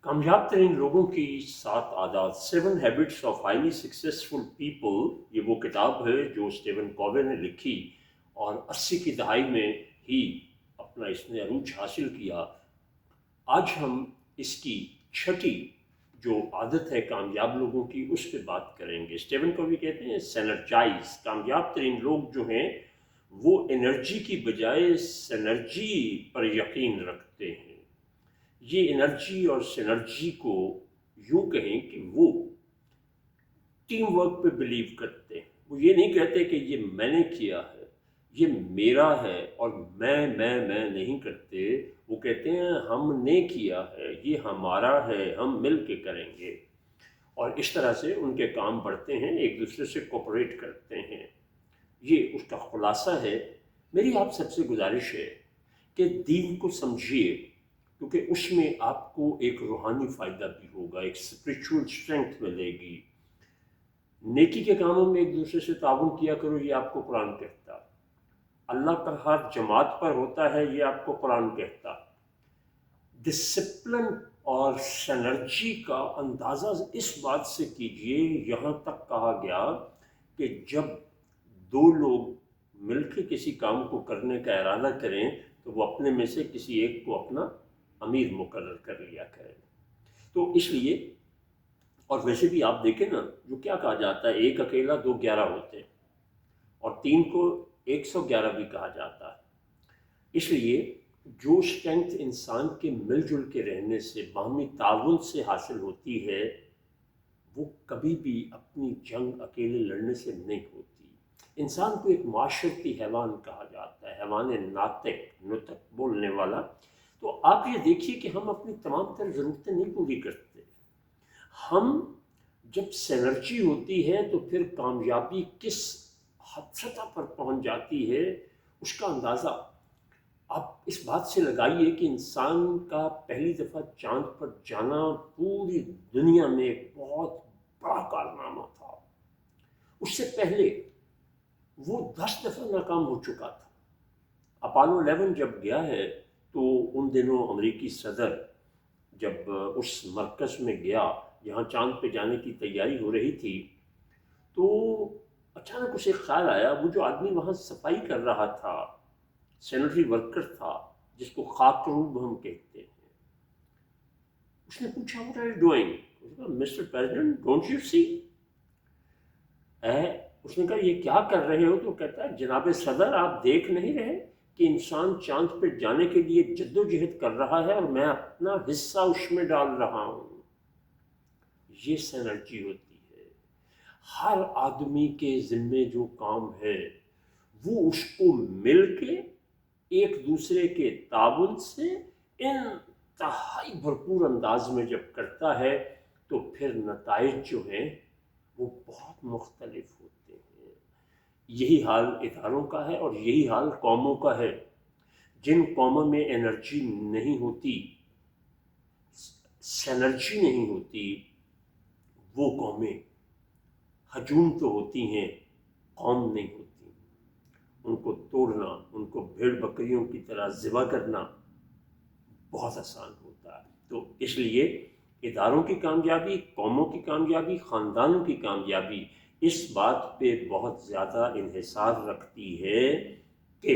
कामयाब तरीन लोगों की 7 आदत, 7 habits of highly successful people, ये वो किताब है जो स्टीवन कॉवे ने लिखी और 80 की दहाई में ही अपना इसने अरूज हासिल किया। आज हम इसकी छठी जो आदत है कामयाब लोगों की, उस पर बात करेंगे। स्टीवन कॉवे कहते हैं सेनर्जाइज। कामयाब तरीन लोग जो हैं वो एनर्जी की बजाय सनर्जी पर यकीन रखते हैं। ये एनर्जी और सिनर्जी को यूं कहें कि वो टीम वर्क पे बिलीव करते हैं। वो ये नहीं कहते कि ये मैंने किया है, ये मेरा है, और मैं नहीं करते। वो कहते हैं हमने किया है, ये हमारा है, हम मिल के करेंगे। और इस तरह से उनके काम बढ़ते हैं, एक दूसरे से कोऑपरेट करते हैं। ये उसका खुलासा है। मेरी आप सबसे गुजारिश है कि दीन को समझिए, क्योंकि उसमें आपको एक रूहानी फ़ायदा भी होगा, एक स्पिरिचुअल स्ट्रेंथ मिलेगी। नेकी के कामों में एक दूसरे से ताउन किया करो, ये आपको कुरान कहता। अल्लाह का हाथ जमात पर होता है, ये आपको कुरान कहता। डिसिप्लिन और सनर्जी का अंदाज़ा इस बात से कीजिए, यहाँ तक कहा गया कि जब दो लोग मिलकर किसी काम को करने का इरादा करें तो वो अपने में से किसी एक को अपना अमीर मुकर्रर कर लिया करें। तो इसलिए, और वैसे भी आप देखें ना, जो क्या कहा जाता है, एक अकेला 2 11 होते हैं, और 3 को 111 भी कहा जाता है। इसलिए जो स्ट्रेंथ इंसान के मिलजुल के रहने से, बाहमी ताउन से हासिल होती है, वो कभी भी अपनी जंग अकेले लड़ने से नहीं होती। इंसान को एक माशरती हैवान कहा जाता है, हैवान नातिक, नुतक बोलने वाला। तो आप ये देखिए कि हम अपनी तमाम तर ज़रूरतें नहीं पूरी करते। हम जब सिनर्जी होती है तो फिर कामयाबी किस हद सतह पर पहुंच जाती है, उसका अंदाज़ा आप इस बात से लगाइए कि इंसान का पहली दफ़ा चांद पर जाना पूरी दुनिया में एक बहुत बड़ा कारनामा था। उससे पहले वो 10 दफ़ा नाकाम हो चुका था। अपोलो 11 जब गया है तो उन दिनों अमेरिकी सदर जब उस मरकज़ में गया जहाँ चांद पे जाने की तैयारी हो रही थी, तो अचानक उसे ख्याल आया, वो जो आदमी वहाँ सफाई कर रहा था, सैनिटरी वर्कर था, जिसको खाकरूब हम कहते हैं, उसने पूछा what are you doing? Mister president don't you see? उसने कहा ये क्या कर रहे हो? तो कहता है जनाब सदर, आप देख नहीं रहे कि इंसान चांद पर जाने के लिए जद्दोजहद कर रहा है और मैं अपना हिस्सा उसमें डाल रहा हूँ। ये सैनर्जी होती है। हर आदमी के ज़िम्मे जो काम है वो उसको मिल के एक दूसरे के ताबुन से इंतहाई भरपूर अंदाज में जब करता है तो फिर नताइज जो हैं वो बहुत मुख्तलिफ होते हैं। यही हाल इदारों का है और यही हाल कौमों का है। जिन कौमों में एनर्जी नहीं होती, सैनर्जी नहीं होती, वो कौमें हजूम तो होती हैं, कौम नहीं होती। उनको तोड़ना, उनको भेड़ बकरियों की तरह ज़िबा करना बहुत आसान होता है। तो इसलिए इदारों की कामयाबी, कौमों की कामयाबी, ख़ानदानों की कामयाबी इस बात पे बहुत ज़्यादा इन्हिसार रखती है कि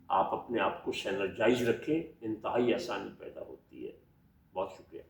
आप अपने आप को सैनर्जाइज रखें, इंतहाई आसानी पैदा होती है। बहुत शुक्रिया।